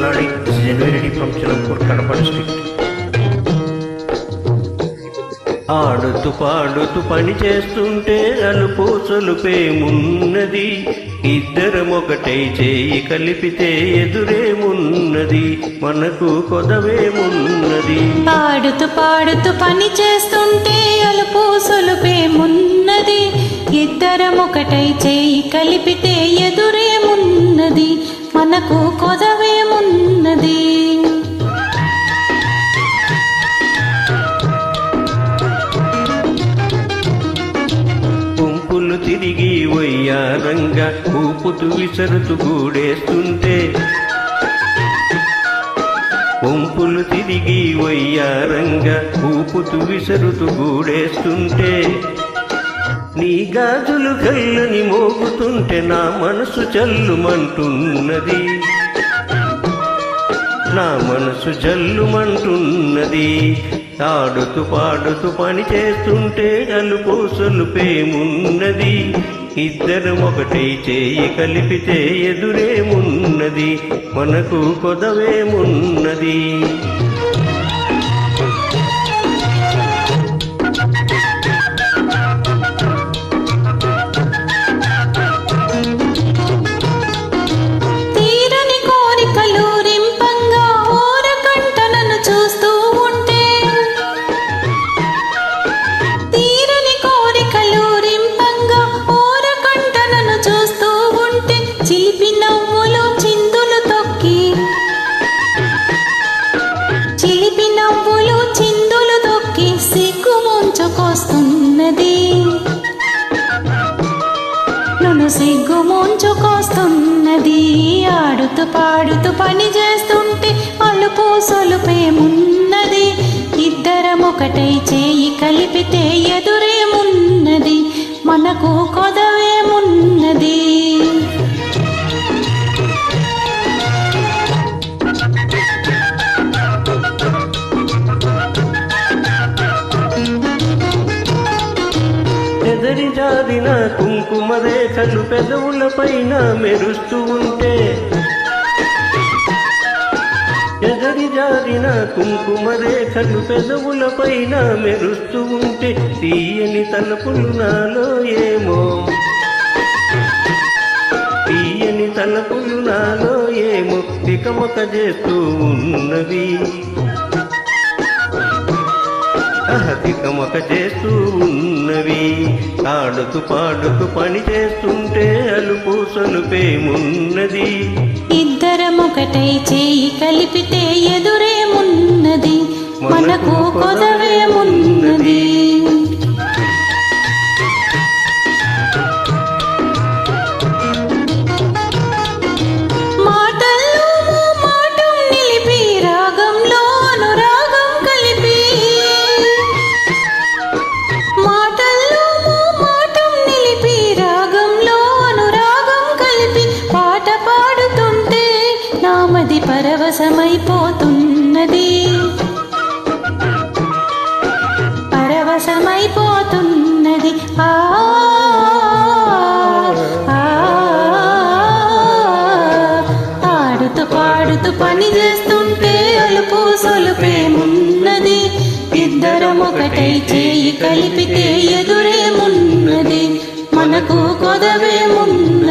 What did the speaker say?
Maladi. This is January from Chilapur, Kadapa district. ఆడుతూ పాడుతూ పని చేస్తుంటే అలుపు సొలుపేమున్నది, ఇద్దరం ఒకటై చేయి కలిపితే ఎదురేమున్నది, మనకు కొదవేమున్నది. పాడుతూ పాడుతూ పని చేస్తుంటే అలుపు సొలుపేమున్నది, ఇద్దరం ఒకటై చేయి కలిపితే ఎదురేమున్నది, మనకు కొదవేమున్నది. తిరిగి వయ్యారంగా ఊపుతూ విసరుతూ గూడేస్తుంటే, వంపులు తిరిగి వయ్యారంగా ఊపుతూ విసరుతూ గూడేస్తుంటే, నీ గాజులు కళ్ళని మోగుతుంటే నా మనసు జల్లుమంటున్నది, నా మనసు జల్లుమంటున్నది. ఆడుతూ పాడుతూ పని చేస్తుంటే అలుపు సొలుపేమున్నది, ఇద్దరం ఒకటై చేయి కలిపితే ఎదురేమున్నది, మనకు కొదవేమున్నది. సిగ్గు ముంచుకొస్తున్నది, ఆడుతూ పాడుతూ పని చేస్తుంటే అలుపు సొలుపేమున్నది, ఇద్దరం ఒకటై చేయి కలిపితే ఎదురేమున్నది, మనకు కొదవేమున్నది. ఎదరి జారిన కుంకుమ రేఖలు పెదవుల పైన మెరుస్తూ ఉంటే, ఎదరి జారిన కుంకుమ రేఖలు పెదవుల పైన మెరుస్తూ ఉంటే, తీయని తలపులు నాలో ఏమో, తీయని తలపులు నాలో ఏమో తికమక చేస్తూ ఉన్నవి, తికమక చేస్తూ ఉన్నవి. ఆడుతూ పాడుతూ పని చేస్తుంటే అలుపు సొలుపేమున్నది, ఇద్దరం ఒకటై చేయి కలిపితే ఎదురేమున్నది, మనకు కొదవేమున్నది. పరవశమైపోతున్నది, పరవశమైపోతున్నది. ఆడుతూ పాడుతూ పని చేస్తుంటే అలుపు సొలుపేమున్నది, ఇద్దరం ఒకటై చేయి కలిపితే ఎదురేమున్నది, మనకు కొదవేమున్నది.